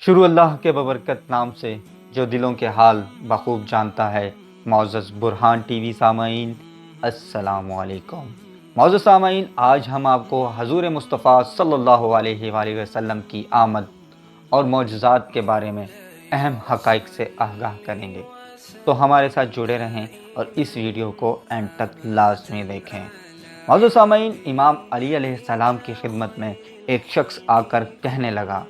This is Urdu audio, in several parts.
شروع اللہ کے ببرکت نام سے جو دلوں کے حال بخوب جانتا ہے۔ معزز برہان ٹی وی سامعین، السلام علیکم۔ معزز سامعین، آج ہم آپ کو حضور مصطفیٰ صلی اللہ علیہ وآلہ وسلم کی آمد اور معجزات کے بارے میں اہم حقائق سے آگاہ کریں گے، تو ہمارے ساتھ جڑے رہیں اور اس ویڈیو کو اینڈ تک لازمی دیکھیں۔ معزز سامعین، امام علی علیہ السلام کی خدمت میں ایک شخص آ کر کہنے لگا،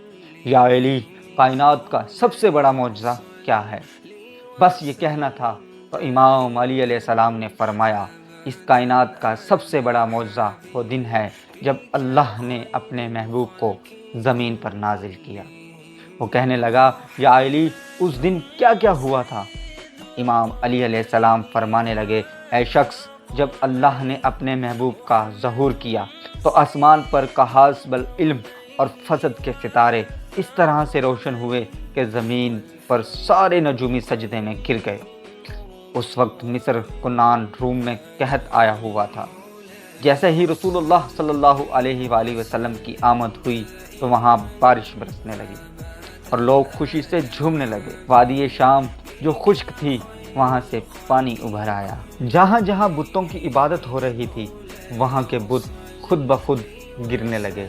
یا علی، کائنات کا سب سے بڑا معجزہ کیا ہے؟ بس یہ کہنا تھا تو امام علی علیہ السلام نے فرمایا، اس کائنات کا سب سے بڑا معجزہ وہ دن ہے جب اللہ نے اپنے محبوب کو زمین پر نازل کیا۔ وہ کہنے لگا، یا علی، اس دن کیا کیا ہوا تھا؟ امام علی علیہ السلام فرمانے لگے، اے شخص، جب اللہ نے اپنے محبوب کا ظہور کیا تو آسمان پر کحاسب العلم اور فضل کے ستارے اس طرح سے روشن ہوئے کہ زمین پر سارے نجومی سجدے میں گر گئے۔ اس وقت مصر، کنان، روم میں قحط آیا ہوا تھا۔ جیسے ہی رسول اللہ صلی اللہ علیہ وآلہ وسلم کی آمد ہوئی تو وہاں بارش برسنے لگی اور لوگ خوشی سے جھومنے لگے۔ وادی شام جو خشک تھی وہاں سے پانی ابھر آیا۔ جہاں جہاں بتوں کی عبادت ہو رہی تھی وہاں کے بت خود بخود گرنے لگے۔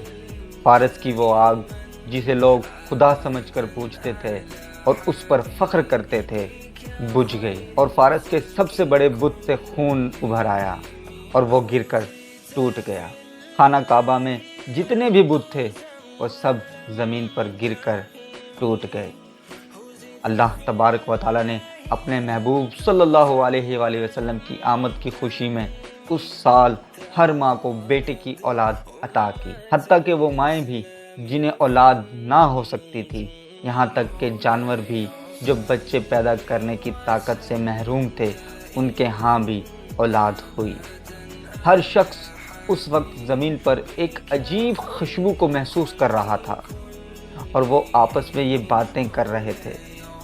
فارس کی وہ آگ جسے لوگ خدا سمجھ کر پوجتے تھے اور اس پر فخر کرتے تھے، بجھ گئی اور فارس کے سب سے بڑے بت سے خون ابھر آیا اور وہ گر کر ٹوٹ گیا۔ خانہ کعبہ میں جتنے بھی بت تھے وہ سب زمین پر گر کر ٹوٹ گئے۔ اللہ تبارک و تعالیٰ نے اپنے محبوب صلی اللہ علیہ وآلہ وسلم کی آمد کی خوشی میں اس سال ہر ماں کو بیٹے کی اولاد عطا کی، حتیٰ کہ وہ مائیں بھی جنہیں اولاد نہ ہو سکتی تھی، یہاں تک کہ جانور بھی جو بچے پیدا کرنے کی طاقت سے محروم تھے، ان کے ہاں بھی اولاد ہوئی۔ ہر شخص اس وقت زمین پر ایک عجیب خوشبو کو محسوس کر رہا تھا اور وہ آپس میں یہ باتیں کر رہے تھے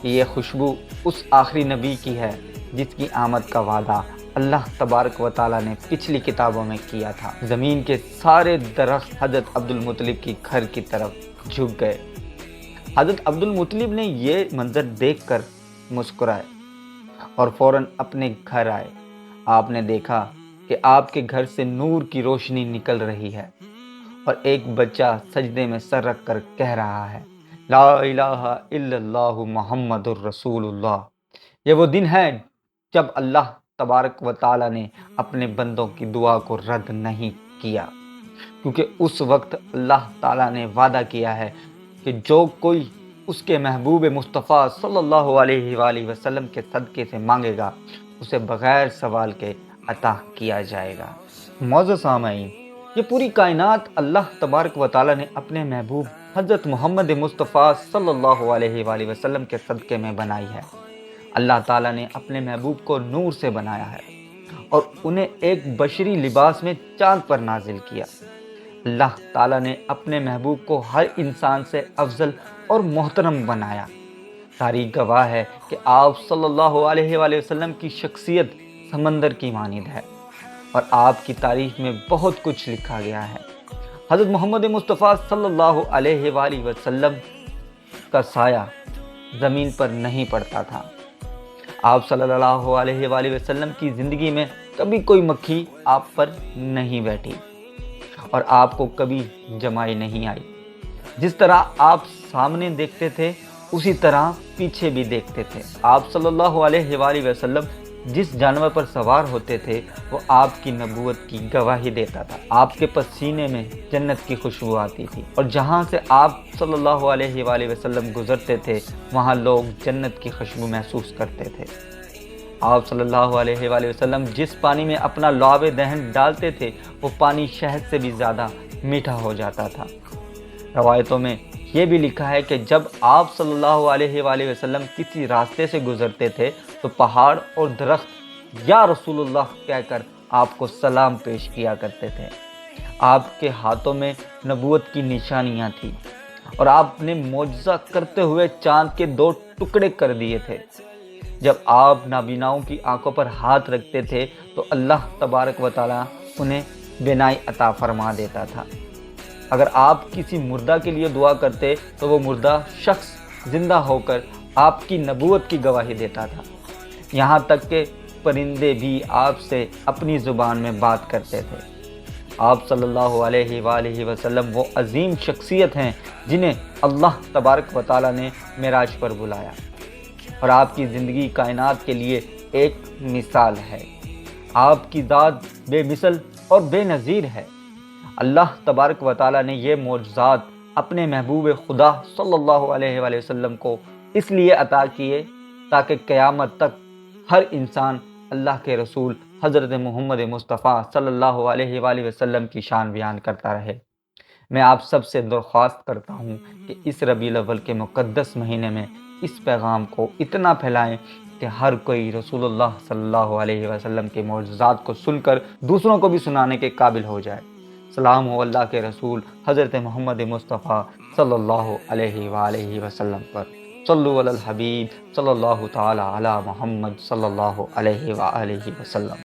کہ یہ خوشبو اس آخری نبی کی ہے جس کی آمد کا وعدہ اللہ تبارک و تعالیٰ نے پچھلی کتابوں میں کیا تھا۔ زمین کے سارے درخت حضرت عبد المطلب کی گھر کی طرف جھک گئے۔ حضرت عبد المطلب نے یہ منظر دیکھ کر مسکرائے اور فوراً اپنے گھر آئے۔ آپ نے دیکھا کہ آپ کے گھر سے نور کی روشنی نکل رہی ہے اور ایک بچہ سجدے میں سر رکھ کر کہہ رہا ہے، لا الہ الا اللہ محمد الرسول اللہ۔ یہ وہ دن ہے جب اللہ تبارک و تعالیٰ نے اپنے بندوں کی دعا کو رد نہیں کیا، کیونکہ اس وقت اللہ تعالیٰ نے وعدہ کیا ہے کہ جو کوئی اس کے محبوب مصطفیٰ صلی اللہ علیہ وآلہ وسلم کے صدقے سے مانگے گا اسے بغیر سوال کے عطا کیا جائے گا۔ معزز سامعین، یہ پوری کائنات اللہ تبارک و تعالیٰ نے اپنے محبوب حضرت محمد مصطفیٰ صلی اللہ علیہ وآلہ وسلم کے صدقے میں بنائی ہے۔ اللہ تعالیٰ نے اپنے محبوب کو نور سے بنایا ہے اور انہیں ایک بشری لباس میں چاند پر نازل کیا۔ اللہ تعالیٰ نے اپنے محبوب کو ہر انسان سے افضل اور محترم بنایا۔ تاریخ گواہ ہے کہ آپ صلی اللہ علیہ وآلہ وسلم کی شخصیت سمندر کی مانند ہے اور آپ کی تاریخ میں بہت کچھ لکھا گیا ہے۔ حضرت محمد مصطفیٰ صلی اللہ علیہ وآلہ وسلم کا سایہ زمین پر نہیں پڑتا تھا۔ آپ صلی اللہ علیہ وآلہ وسلم کی زندگی میں کبھی کوئی مکھی آپ پر نہیں بیٹھی اور آپ کو کبھی جمائی نہیں آئی۔ جس طرح آپ سامنے دیکھتے تھے اسی طرح پیچھے بھی دیکھتے تھے۔ آپ صلی اللہ علیہ وآلہ وسلم جس جانور پر سوار ہوتے تھے وہ آپ کی نبوت کی گواہی دیتا تھا۔ آپ کے پسینے میں جنت کی خوشبو آتی تھی اور جہاں سے آپ صلی اللہ علیہ وآلہ وسلم گزرتے تھے وہاں لوگ جنت کی خوشبو محسوس کرتے تھے۔ آپ صلی اللہ علیہ وآلہ وسلم جس پانی میں اپنا لعاب دہن ڈالتے تھے وہ پانی شہد سے بھی زیادہ میٹھا ہو جاتا تھا۔ روایتوں میں یہ بھی لکھا ہے کہ جب آپ صلی اللہ علیہ وآلہ وسلم کسی راستے سے گزرتے تھے تو پہاڑ اور درخت یا رسول اللہ کہہ کر آپ کو سلام پیش کیا کرتے تھے۔ آپ کے ہاتھوں میں نبوت کی نشانیاں تھیں اور آپ نے معجزہ کرتے ہوئے چاند کے 2 ٹکڑے کر دیے تھے۔ جب آپ نابیناؤں کی آنکھوں پر ہاتھ رکھتے تھے تو اللہ تبارک و تعالیٰ انہیں بینائی عطا فرما دیتا تھا۔ اگر آپ کسی مردہ کے لیے دعا کرتے تو وہ مردہ شخص زندہ ہو کر آپ کی نبوت کی گواہی دیتا تھا، یہاں تک کہ پرندے بھی آپ سے اپنی زبان میں بات کرتے تھے۔ آپ صلی اللہ علیہ وآلہ وسلم وہ عظیم شخصیت ہیں جنہیں اللہ تبارک و تعالیٰ نے معراج پر بلایا، اور آپ کی زندگی کائنات کے لیے ایک مثال ہے۔ آپ کی ذات بے مثل اور بے نظیر ہے۔ اللہ تبارک و تعالیٰ نے یہ معجزات اپنے محبوب خدا صلی اللہ علیہ وآلہ وسلم کو اس لیے عطا کیے تاکہ قیامت تک ہر انسان اللہ کے رسول حضرت محمد مصطفیٰ صلی اللہ علیہ وآلہ وسلم کی شان بیان کرتا رہے۔ میں آپ سب سے درخواست کرتا ہوں کہ اس ربیع الاول کے مقدس مہینے میں اس پیغام کو اتنا پھیلائیں کہ ہر کوئی رسول اللہ صلی اللہ علیہ وسلم کے معجزات کو سن کر دوسروں کو بھی سنانے کے قابل ہو جائے۔ سلام ہو اللہ کے رسول حضرت محمد مصطفیٰ صلی اللہ علیہ وآلہ وسلم پر۔ صلو علی الحبیب صلی اللہ تعالی علی محمد صلی اللہ علیہ وآلہ وسلم۔